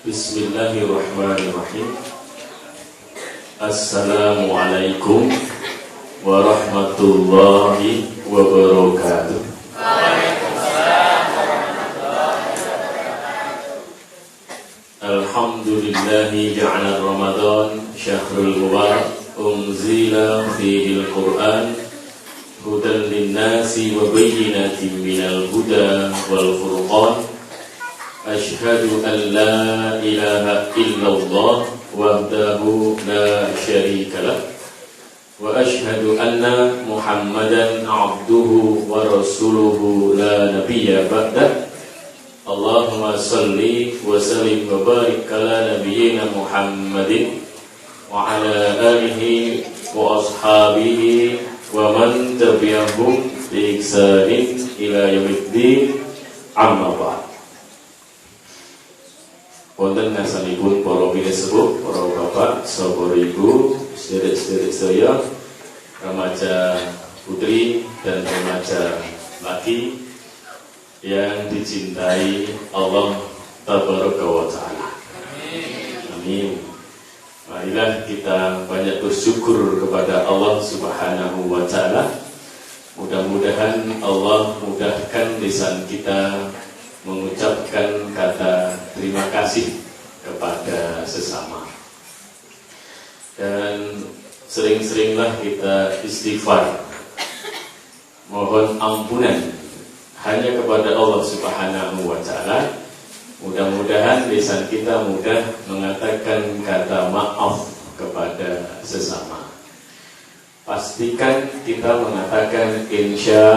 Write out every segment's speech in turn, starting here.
Bismillahirrahmanirrahim. Assalamualaikum warahmatullahi wabarakatuh. Waalaikumsalam warahmatullahi wabarakatuh. Alhamdulillahi ja'ala Ramadan syahrul mubarak unzila fihi al-Qur'an hudan linnasi wa bayyinatin minal huda wal furqan. Ashhadu an la ilaha illallah wahdahu la syarika lah wa ashhadu anna Muhammadan abduhu wa rasuluhu la nabiyya ba'dah. Allahumma salli wa sallim wa barik ala nabiyyina Muhammadin wa ala alihi wa ashabihi wa man tabi'ahum bi ihsanin ila yaumiddin. Amma ba'd. Wonten ngasanipun para pinisepuh, para bapak, saudara ibu, sederek-sederek saya, remaja putri dan remaja laki yang dicintai Allah Tabaraka wa Ta'ala. Amin. Marilah kita banyak bersyukur kepada Allah Subhanahu wa Ta'ala. Mudah-mudahan Allah mudahkan lisan kita mengucapkan kata terima kasih kepada sesama. Dan sering-seringlah kita istighfar, mohon ampunan hanya kepada Allah Subhanahu wa Ta'ala. Mudah-mudahan lisan kita mudah mengatakan kata maaf kepada sesama. Pastikan kita mengatakan insya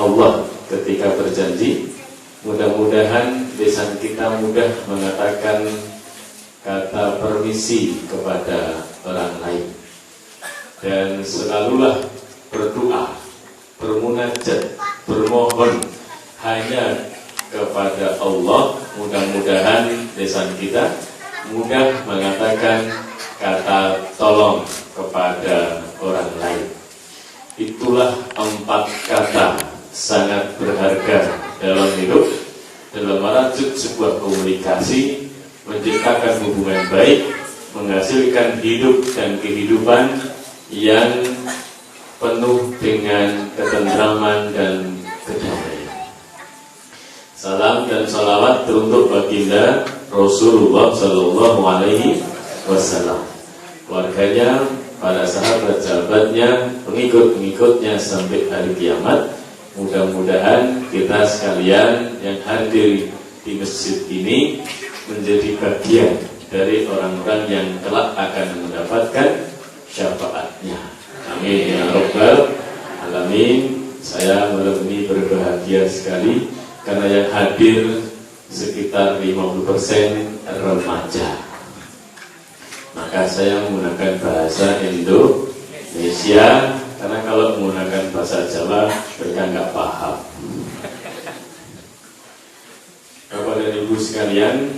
Allah ketika berjanji. Mudah-mudahan lisan kita mudah mengatakan kata permisi kepada orang lain. Dan selalulah berdoa, bermunajat, bermohon hanya kepada Allah. Mudah-mudahan lisan kita mudah mengatakan kata tolong kepada orang lain. Itulah 4 kata sangat berharga dalam hidup, dalam merajut sebuah komunikasi, menciptakan hubungan baik, menghasilkan hidup dan kehidupan yang penuh dengan ketentraman dan kedamaian. Salam dan salawat teruntuk baginda Rasulullah Sallallahu Alaihi Wasallam, keluarganya, para sahabat-sahabatnya, pengikut-pengikutnya sampai hari kiamat. Mudah-mudahan kita sekalian yang hadir di masjid ini menjadi bagian dari orang-orang yang kelak akan mendapatkan syafaatnya. Amin ya rabbal alamin. Saya malam ini berbahagia sekali karena yang hadir sekitar 50% remaja. Maka saya menggunakan bahasa Indonesia, karena kalau menggunakan bahasa Jawa mereka nggak paham. Bapak dan Ibu sekalian,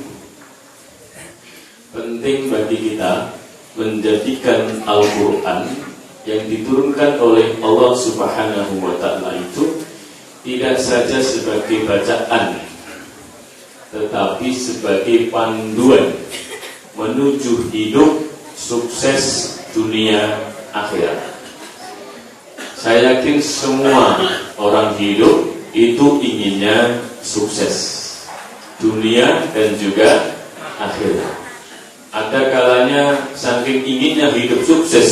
penting bagi kita menjadikan Al-Quran yang diturunkan oleh Allah Subhanahu wa Ta'ala itu tidak saja sebagai bacaan, tetapi sebagai panduan menuju hidup sukses dunia akhirat. Saya yakin semua orang hidup itu inginnya sukses dunia dan juga akhirat. Ada kalanya saking inginnya hidup sukses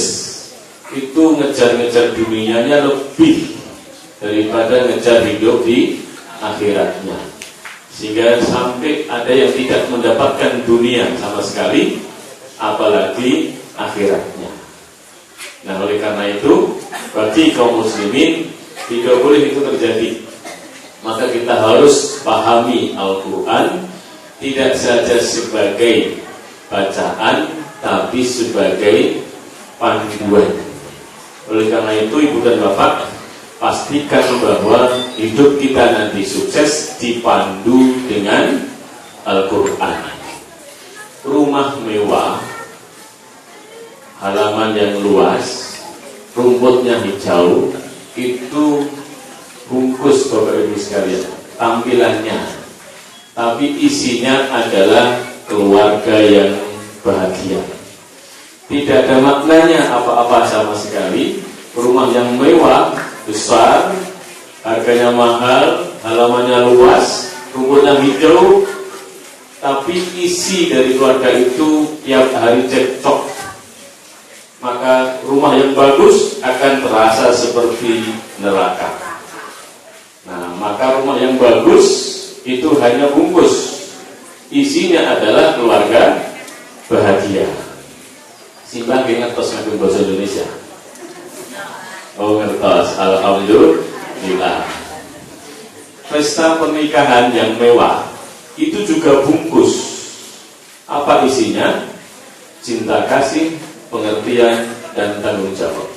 itu ngejar-ngejar dunianya lebih daripada ngejar hidup di akhiratnya, sehingga sampai ada yang tidak mendapatkan dunia sama sekali, apalagi akhiratnya. Nah, oleh karena itu bagi kaum muslimin tidak boleh itu terjadi. Maka kita harus pahami Al-Quran tidak saja sebagai bacaan, tapi sebagai panduan. Oleh karena itu Ibu dan Bapak, pastikan bahwa hidup kita nanti sukses dipandu dengan Al-Quran. Rumah mewah, halaman yang luas, rumputnya hijau, itu bungkus Bapak Ibu sekalian, tampilannya. Tapi isinya adalah keluarga yang bahagia. Tidak ada maknanya apa-apa sama sekali. Rumah yang mewah, besar, harganya mahal, halamannya luas, rumputnya hijau, tapi isi dari keluarga itu tiap hari cekcok, maka rumah yang bagus akan terasa seperti neraka. Nah, maka rumah yang bagus itu hanya bungkus, isinya adalah keluarga bahagia. Simbang ingat tos ngagem bahasa Indonesia. Oh ngertos, alhamdulillah. Pesta pernikahan yang mewah itu juga bungkus. Apa isinya? Cinta kasih, pengertian, dan tanggung jawab.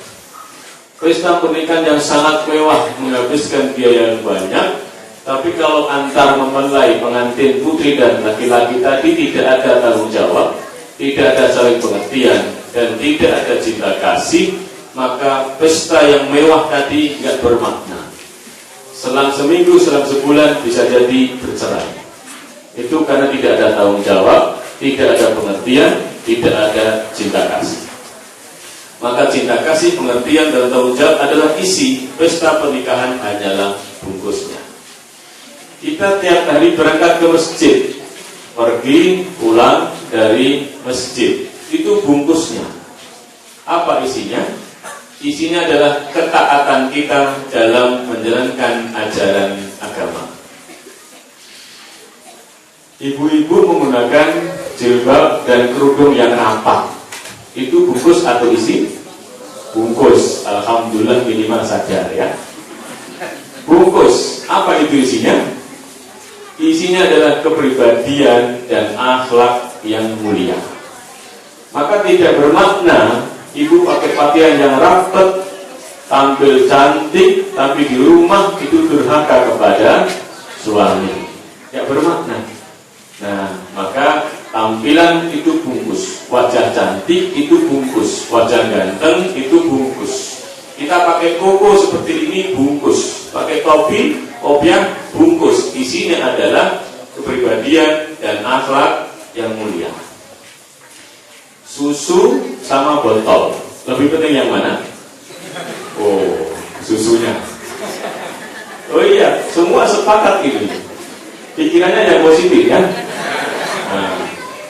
Pesta pernikahan yang sangat mewah menghabiskan biaya yang banyak, tapi kalau antar mempelai pengantin putri dan laki-laki tadi tidak ada tanggung jawab, tidak ada saling pengertian, dan tidak ada cinta kasih, maka pesta yang mewah tadi tidak bermakna. Selang seminggu, selang sebulan bisa jadi bercerai. Itu karena tidak ada tanggung jawab, tidak ada pengertian, tidak ada cinta kasih. Maka cinta kasih, pengertian, dan tanggung jawab adalah isi pesta pernikahan, hanyalah bungkusnya. Kita tiap hari berangkat ke masjid, pergi pulang dari masjid, itu bungkusnya. Apa isinya? Isinya adalah ketaatan kita dalam menjalankan ajaran agama. Ibu-ibu menggunakan jilbab dan kerudung yang rapat. Itu bungkus atau isi? Bungkus. Alhamdulillah minimal sadar ya. Bungkus. Apa itu isinya? Isinya adalah kepribadian dan akhlak yang mulia. Maka tidak bermakna ibu pakai pakaian yang rapat, tampil cantik, tapi di rumah itu durhaka kepada suami. Tidak bermakna. Nah, maka tampilan itu bungkus, wajah cantik itu bungkus, wajah ganteng itu bungkus. Kita pakai koko seperti ini bungkus, pakai topi, kopiah bungkus. Isinya adalah kepribadian dan akhlak yang mulia. Susu sama botol, lebih penting yang mana? Oh, susunya. Oh iya, semua sepakat ini. Pikirannya yang positif ya. Nah,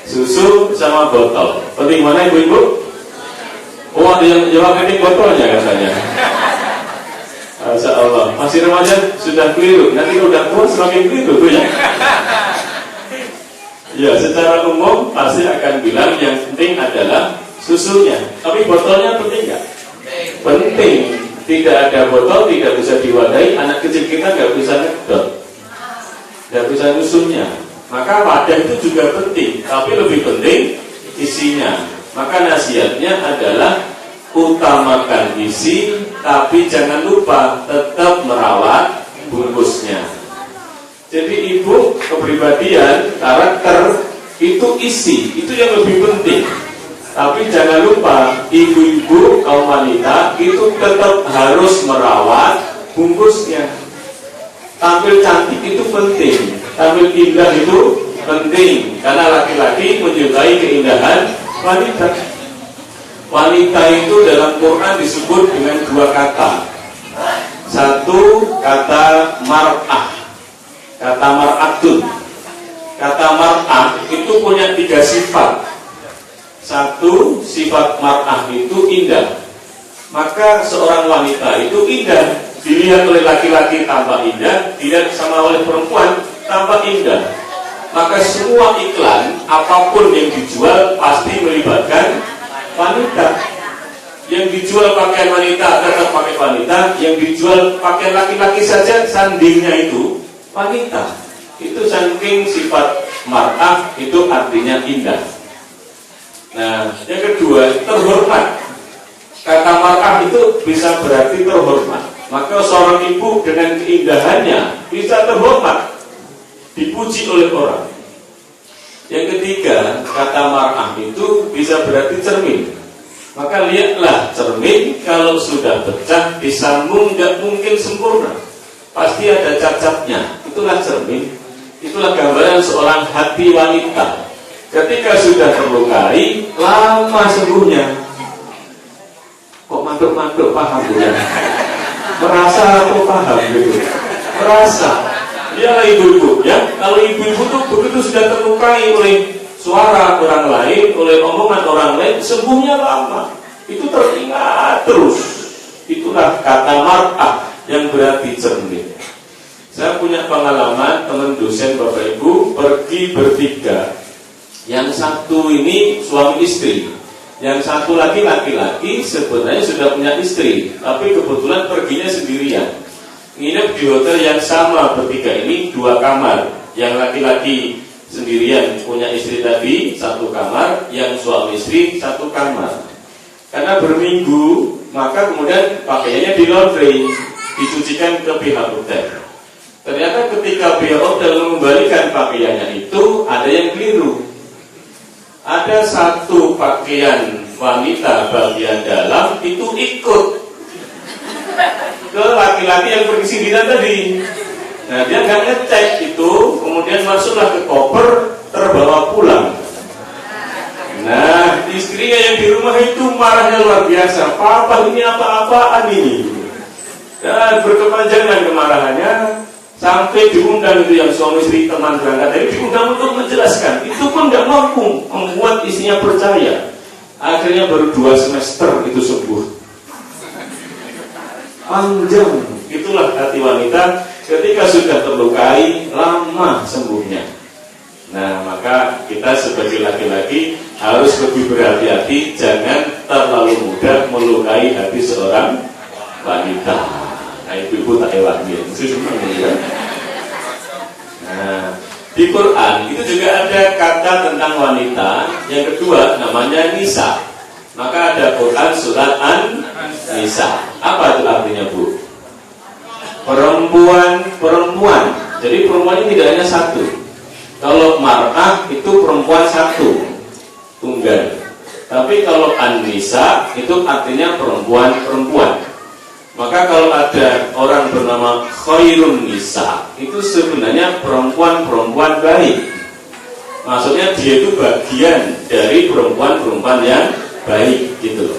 susu sama botol, penting mana ibu-ibu? Oh, ada yang jawab ini botolnya katanya. Masya Allah, masih remaja sudah keliru. Nanti udah tua semakin keliru tuh ya. Ya, secara umum pasti akan bilang yang penting adalah susunya. Tapi botolnya penting nggak? Penting. Tidak ada botol, tidak bisa diwadahi. Anak kecil kita nggak bisa ngedot, nggak bisa nyusunya. Maka wadah itu juga penting, tapi lebih penting isinya. Maka nasihatnya adalah utamakan isi, tapi jangan lupa tetap merawat bungkusnya. Jadi ibu, kepribadian, karakter, itu isi, itu yang lebih penting. Tapi jangan lupa, ibu-ibu, kaum wanita, itu tetap harus merawat bungkusnya. Tampil cantik itu penting, tampil indah itu penting. Karena laki-laki menyukai keindahan wanita. Wanita itu dalam Quran disebut dengan dua kata. Satu, kata mar'ah, kata mar'atun. Kata mar'ah itu punya tiga sifat. Satu, sifat mar'ah itu indah. Maka seorang wanita itu indah, dilihat oleh laki-laki tampak indah, dilihat sama oleh perempuan tampak indah. Maka semua iklan, apapun yang dijual pasti melibatkan wanita. Yang dijual pakaian wanita tetap pakai wanita, yang dijual pakaian laki-laki saja sandingnya itu wanita. Itu saking sifat mar'ah itu artinya indah. Nah, yang kedua, terhormat. Kata mar'ah itu bisa berarti terhormat. Maka seorang ibu dengan keindahannya bisa terhormat, dipuji oleh orang. Yang ketiga, kata mar'ah itu bisa berarti cermin. Maka lihatlah cermin, kalau sudah pecah, disambung nggak mungkin sempurna, pasti ada cacatnya. Itulah cermin. Itulah gambaran seorang hati wanita. Ketika sudah terlukai, lama sembuhnya. Kok mantuk-mantuk paham ya? Merasa atau paham gitu? Merasa. Dia ibu-ibu ya. Kalau ibu-ibu tuh begitu sudah terlukai oleh suara orang lain, oleh omongan orang lain, sembuhnya lama. Itu teringat terus. Itulah kata mar'ah yang berarti cermin. Saya punya pengalaman teman dosen Bapak Ibu pergi bertiga. Yang satu ini suami istri, yang satu lagi laki-laki sebenarnya sudah punya istri, tapi kebetulan perginya sendirian. Nginep di hotel yang sama bertiga ini 2 kamar. Yang laki-laki sendirian punya istri tadi 1 kamar, yang suami istri 1 kamar. Karena berminggu, maka kemudian pakaiannya di laundry, dicucikan ke pihak hotel. Ternyata ketika pihak hotel mengembalikan pakaiannya itu ada yang keliru. Ada 1 pakaian wanita bagian dalam itu ikut ke laki-laki yang pergi sendirian tadi. Nah, dia nggak ngecek itu, kemudian masuklah ke koper, terbawa pulang. Nah, istrinya yang di rumah itu marahnya luar biasa. Papa ini apa-apaan ini? Dan berkepanjangan kemarahannya. Sampai diundang itu yang suami istri teman berangkat tadi, diundang untuk menjelaskan. Itu pun tidak mampu membuat istrinya percaya. Akhirnya baru 2 semester itu sembuh. Panjang. Itulah hati wanita ketika sudah terlukai, lama sembuhnya. Nah, maka kita sebagai laki-laki harus lebih berhati-hati, jangan terlalu mudah melukai hati seorang wanita. Nah, ibu-ibu tak ewangi, ya. Nah, di Quran itu juga ada kata tentang wanita. Yang kedua namanya nisa. Maka ada Quran surat An-Nisa. Apa itu artinya, Bu? Perempuan. Jadi perempuan ini tidak hanya 1. Kalau mar'ah itu perempuan 1, tunggal. Tapi kalau An-Nisa itu artinya perempuan. Maka kalau ada orang bernama khairun nisa, itu sebenarnya perempuan-perempuan baik. Maksudnya dia itu bagian dari perempuan-perempuan yang baik gitu loh.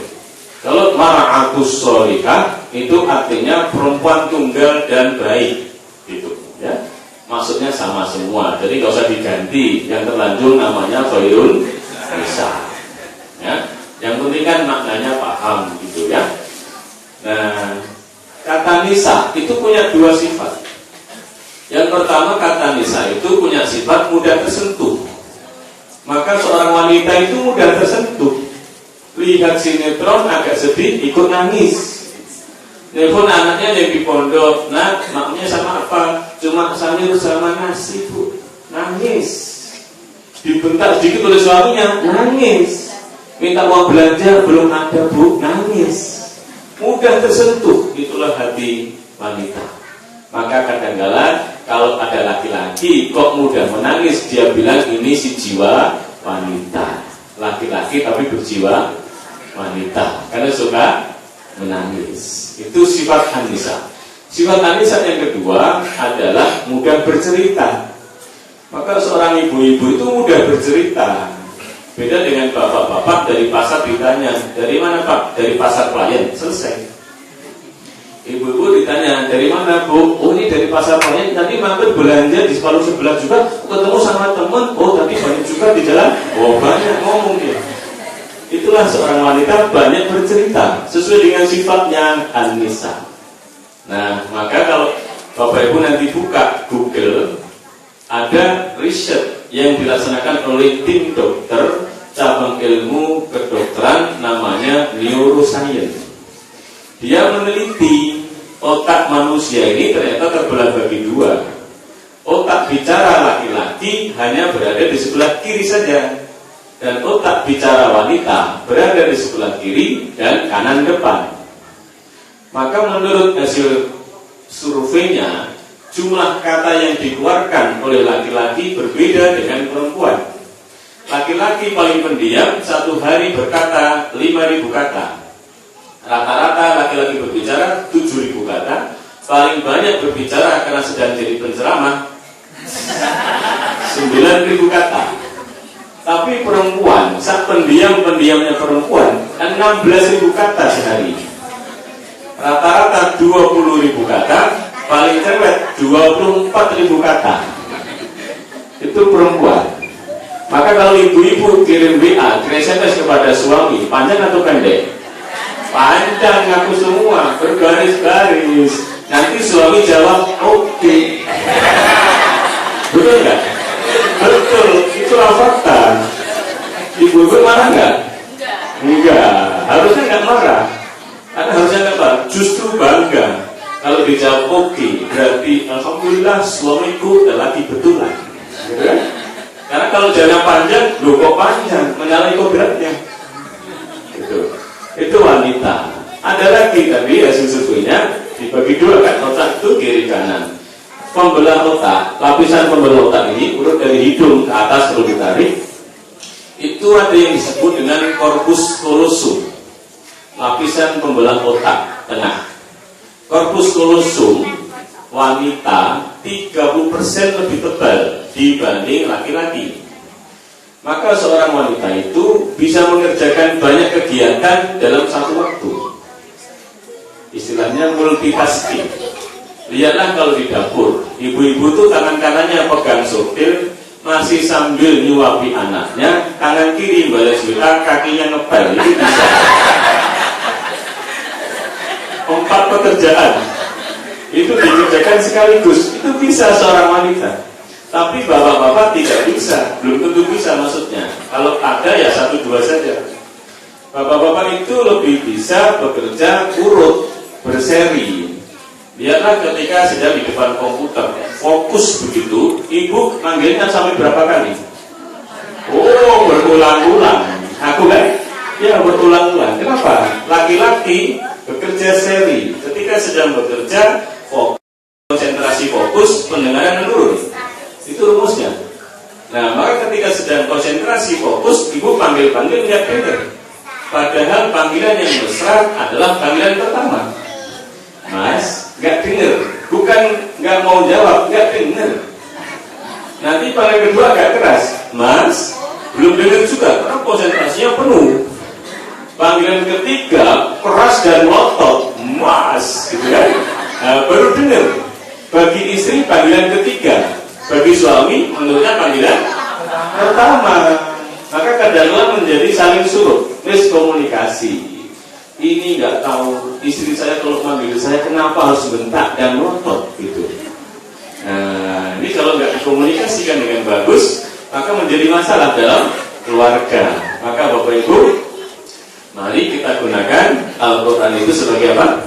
Kalau mar'atus sholihah itu artinya perempuan tunggal dan baik gitu ya. Maksudnya sama semua. Jadi nggak usah diganti. Yang terlanjur namanya khairun nisa. Ya. Yang penting kan maknanya paham gitu ya. Nah, kata nisa itu punya 2 sifat. Yang pertama, kata nisa itu punya sifat mudah tersentuh. Maka seorang wanita itu mudah tersentuh. Lihat sinetron agak sedih, ikut nangis. Nelfon anaknya yang di pondok, nah maknya sama apa? Cuma sayur sama nasi, Bu. Nangis. Dibentak sedikit oleh suaminya, nangis. Minta uang belanja, belum ada, Bu. Nangis. Mudah tersentuh, itulah hati wanita. Maka kadang-kadang kalau ada laki-laki kok mudah menangis, dia bilang ini si jiwa wanita. Laki-laki tapi berjiwa wanita, karena suka menangis. Itu sifat An-Nisa. Sifat An-Nisa yang kedua adalah mudah bercerita. Maka seorang ibu-ibu itu mudah bercerita. Beda dengan bapak-bapak dari pasar ditanya, dari mana Pak? Dari pasar Pelayan, selesai. Ibu-ibu ditanya, dari mana Bu? Oh ini dari pasar Pelayan, tadi mampir belanja di separuh sebelah juga, ketemu sama teman. Oh tadi banyak juga di jalan. Oh banyak ngomong dia. Itulah seorang wanita banyak bercerita, sesuai dengan sifatnya An-Nisa. Nah maka kalau Bapak Ibu nanti buka Google, ada riset yang dilaksanakan oleh tim dokter cabang ilmu kedokteran namanya neuroscience. Dia meneliti otak manusia ini ternyata terbelah bagi 2. Otak bicara laki-laki hanya berada di sebelah kiri saja, dan otak bicara wanita berada di sebelah kiri dan kanan depan. Maka menurut hasil surveinya, jumlah kata yang dikeluarkan oleh laki-laki berbeda dengan perempuan. Laki-laki paling pendiam, 1 hari berkata 5.000 kata. Rata-rata laki-laki berbicara 7.000 kata. Paling banyak berbicara karena sedang jadi penceramah 9.000 kata. Tapi perempuan, saat pendiamnya perempuan 16.000 kata sehari. Rata-rata 20.000 kata, paling cerewet 24.000 kata. Itu perempuan. Maka kalau ibu-ibu kirim WA, kirim SMS kepada suami, panjang atau pendek? Panjang, ngaku semua, berbaris-baris. Nanti suami jawab, oke. Betul nggak? Betul, itulah fakta. Ibu-ibu marah nggak? Enggak, harusnya nggak marah. Karena harusnya nggak marah, justru bangga. Kalau dijawab oke, berarti alhamdulillah suamiku lelaki betulan. Gitu kan? Karena kalau jalannya panjang, loh kok panjang, menyalahi kodratnya. Gitu. Itu wanita. Ada lagi tadi hasil surveinya dibagi dua kan, otak itu kiri kanan. Pembelah otak, lapisan pembelah otak ini urut dari hidung ke atas perlu ditarik. Itu ada yang disebut dengan corpus callosum, lapisan pembelah otak tengah. Corpus callosum wanita 30% lebih tebal dibanding laki-laki. Maka seorang wanita itu bisa mengerjakan banyak kegiatan dalam satu waktu. Istilahnya multitasking. Lihatlah kalau di dapur, ibu-ibu tuh tangan kanannya pegang sortir, masih sambil nyuapi anaknya, tangan kiri balas WA, kakinya ngepel. Itu bisa. 4 pekerjaan itu dikerjakan sekaligus. Itu bisa seorang wanita. Tapi bapak-bapak tidak bisa, belum tentu bisa maksudnya. Kalau ada ya 1-2 saja. Bapak-bapak itu lebih bisa bekerja urut, berseri. Lihatlah ketika sedang di depan komputer, fokus begitu, ibu manggilnya sampai berapa kali? Oh, berulang-ulang. Aku kan? Ya, berulang-ulang. Kenapa? Laki-laki bekerja seri. Ketika sedang bekerja, konsentrasi fokus, pendengaran menurun. Itu rumusnya. Nah, maka ketika sedang konsentrasi fokus, ibu panggil-panggil nggak dengar. Padahal panggilan yang mesra adalah panggilan pertama. Mas, nggak dengar. Bukan nggak mau jawab, nggak dengar. Nanti panggilan kedua agak keras. Mas, belum dengar juga karena konsentrasinya penuh. Panggilan ketiga keras dan melotot. Mas, gitu kan? Nah, baru dengar. Bagi istri panggilan ketiga. Bagi suami, menurutnya panggilan pertama. Maka kadang-kadang menjadi saling surut, miskomunikasi. Ini nggak tahu istri saya kalau manggil saya kenapa harus bentak dan melotot gitu. Nah, ini kalau nggak dikomunikasikan dengan bagus, maka menjadi masalah dalam keluarga. Maka Bapak Ibu, mari kita gunakan Al-Quran itu sebagai apa?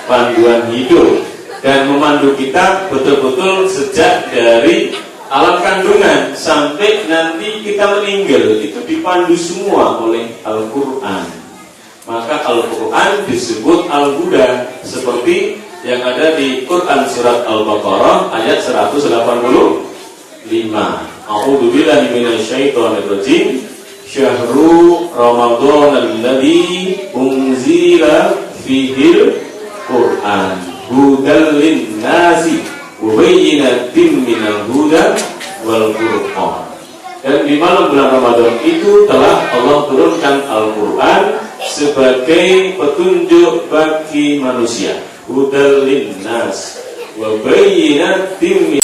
Panduan hidup. Dan memandu kita betul-betul sejak dari alam kandungan sampai nanti kita meninggal, itu dipandu semua oleh Al-Quran. Maka Al-Quran disebut Al-Huda, seperti yang ada di Quran surat Al-Baqarah ayat 185. A'udzubillahi minasyaitonirrajim. Syahrul Ramadan alladzi unzila fihil Quran hudal linnasi wa bayyinatin minal huda wal furqan. Dan di malam bulan Ramadan itu telah Allah turunkan Al-Quran sebagai petunjuk bagi manusia. Hudal linnas wa bayyinatin